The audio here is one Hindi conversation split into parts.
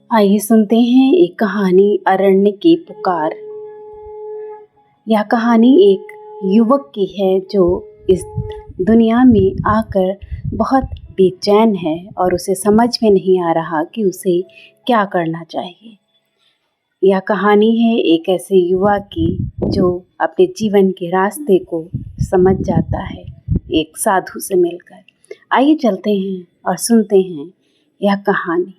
आइए सुनते हैं एक कहानी अरण्य की पुकार। यह कहानी एक युवक की है जो इस दुनिया में आकर बहुत बेचैन है और उसे समझ में नहीं आ रहा कि उसे क्या करना चाहिए। यह कहानी है एक ऐसे युवा की जो अपने जीवन के रास्ते को समझ जाता है एक साधु से मिलकर। आइए चलते हैं और सुनते हैं यह कहानी।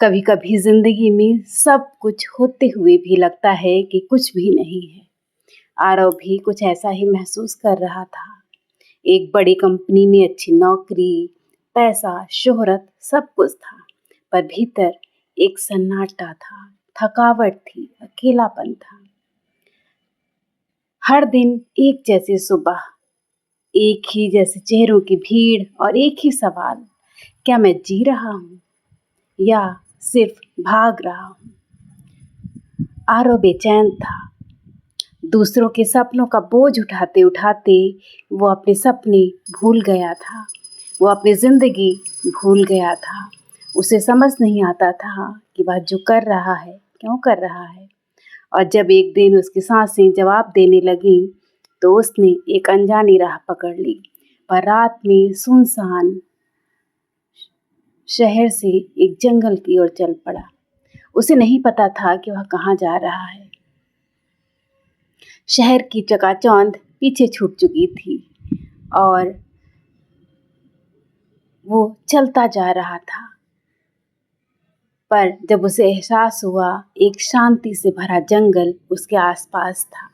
कभी कभी जिंदगी में सब कुछ होते हुए भी लगता है कि कुछ भी नहीं है। आरव भी कुछ ऐसा ही महसूस कर रहा था। एक बड़ी कंपनी में अच्छी नौकरी, पैसा, शोहरत सब कुछ था, पर भीतर एक सन्नाटा था, थकावट थी, अकेलापन था। हर दिन एक जैसी सुबह, एक ही जैसे चेहरों की भीड़ और एक ही सवाल, क्या मैं जी रहा हूँ या सिर्फ भाग रहा हूँ। आरव बेचैन था। दूसरों के सपनों का बोझ उठाते उठाते वो अपने सपने भूल गया था, वो अपनी जिंदगी भूल गया था। उसे समझ नहीं आता था कि वह जो कर रहा है क्यों कर रहा है। और जब एक दिन उसकी सांसें जवाब देने लगी तो उसने एक अनजानी राह पकड़ ली, पर रात में सुनसान शहर से एक जंगल की ओर चल पड़ा। उसे नहीं पता था कि वह कहाँ जा रहा है। शहर की चकाचौंध पीछे छूट चुकी थी और वो चलता जा रहा था, पर जब उसे एहसास हुआ एक शांति से भरा जंगल उसके आसपास था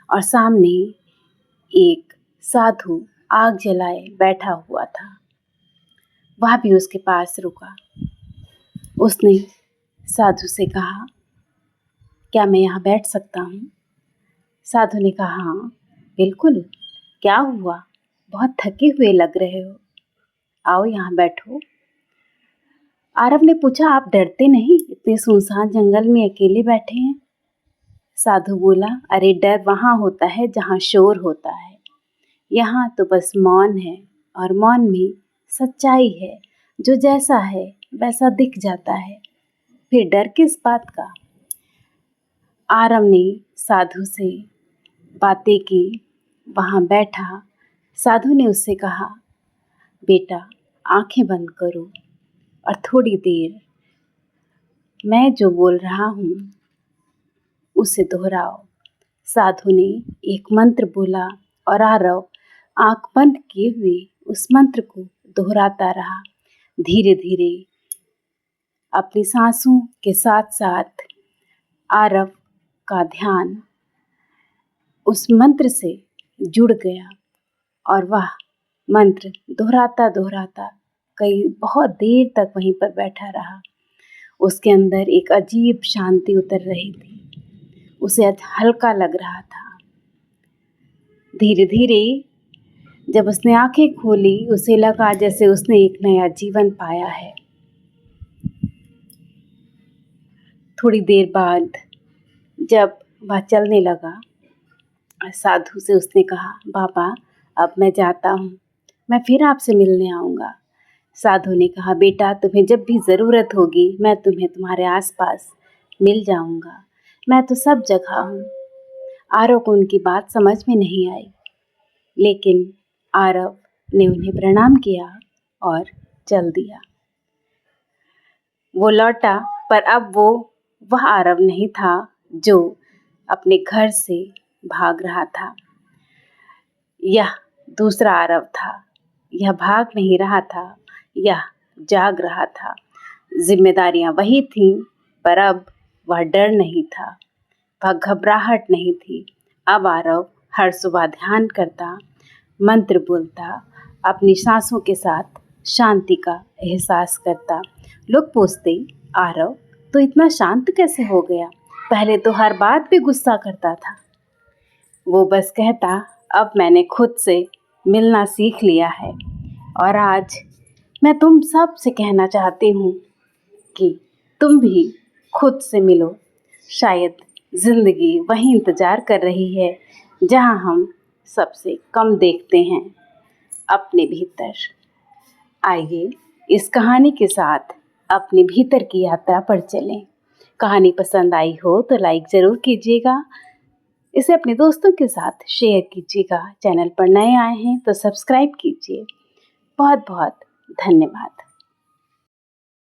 और सामने एक साधु आग जलाए बैठा हुआ था। वह भी उसके पास रुका। उसने साधु से कहा, क्या मैं यहाँ बैठ सकता हूँ? साधु ने कहा, हाँ बिल्कुल, क्या हुआ? बहुत थके हुए लग रहे हो, आओ यहाँ बैठो। आरव ने पूछा, आप डरते नहीं? इतने सुनसान जंगल में अकेले बैठे हैं। साधु बोला, अरे डर वहाँ होता है जहाँ शोर होता है, यहाँ तो बस मौन है और मौन में सच्चाई है। जो जैसा है वैसा दिख जाता है, फिर डर किस बात का। आरव ने साधु से बातें की, वहाँ बैठा। साधु ने उससे कहा, बेटा आंखें बंद करो और थोड़ी देर मैं जो बोल रहा हूँ उसे दोहराओ। साधु ने एक मंत्र बोला और आरव आंख बंद किए हुए उस मंत्र को दोहराता रहा। धीरे धीरे अपनी सांसों के साथ साथ आरव का ध्यान उस मंत्र से जुड़ गया और वह मंत्र दोहराता दोहराता बहुत देर तक वहीं पर बैठा रहा। उसके अंदर एक अजीब शांति उतर रही थी, उसे हल्का लग रहा था। धीरे धीरे जब उसने आंखें खोली उसे लगा जैसे उसने एक नया जीवन पाया है। थोड़ी देर बाद जब वह चलने लगा, साधु से उसने कहा, बाबा अब मैं जाता हूँ, मैं फिर आपसे मिलने आऊँगा। साधु ने कहा, बेटा तुम्हें जब भी ज़रूरत होगी मैं तुम्हें तुम्हारे आसपास मिल जाऊँगा, मैं तो सब जगह हूँ। आरव को उनकी बात समझ में नहीं आई, लेकिन आरव ने उन्हें प्रणाम किया और चल दिया। वो लौटा, पर अब वह आरव नहीं था जो अपने घर से भाग रहा था। यह दूसरा आरव था। यह भाग नहीं रहा था, यह जाग रहा था। जिम्मेदारियां वही थीं, पर अब वह डर नहीं था, वह घबराहट नहीं थी। अब आरव हर सुबह ध्यान करता, मंत्र बोलता, अपनी सांसों के साथ शांति का एहसास करता। लोग पूछते, आरव तो इतना शांत कैसे हो गया? पहले तो हर बात पे गुस्सा करता था। वो बस कहता, अब मैंने खुद से मिलना सीख लिया है और आज मैं तुम सब से कहना चाहती हूँ कि तुम भी खुद से मिलो। शायद ज़िंदगी वही इंतज़ार कर रही है जहाँ हम सबसे कम देखते हैं, अपने भीतर। आइए इस कहानी के साथ अपने भीतर की यात्रा पर चलें। कहानी पसंद आई हो तो लाइक ज़रूर कीजिएगा। इसे अपने दोस्तों के साथ शेयर कीजिएगा। चैनल पर नए आए हैं तो सब्सक्राइब कीजिए। बहुत बहुत धन्यवाद।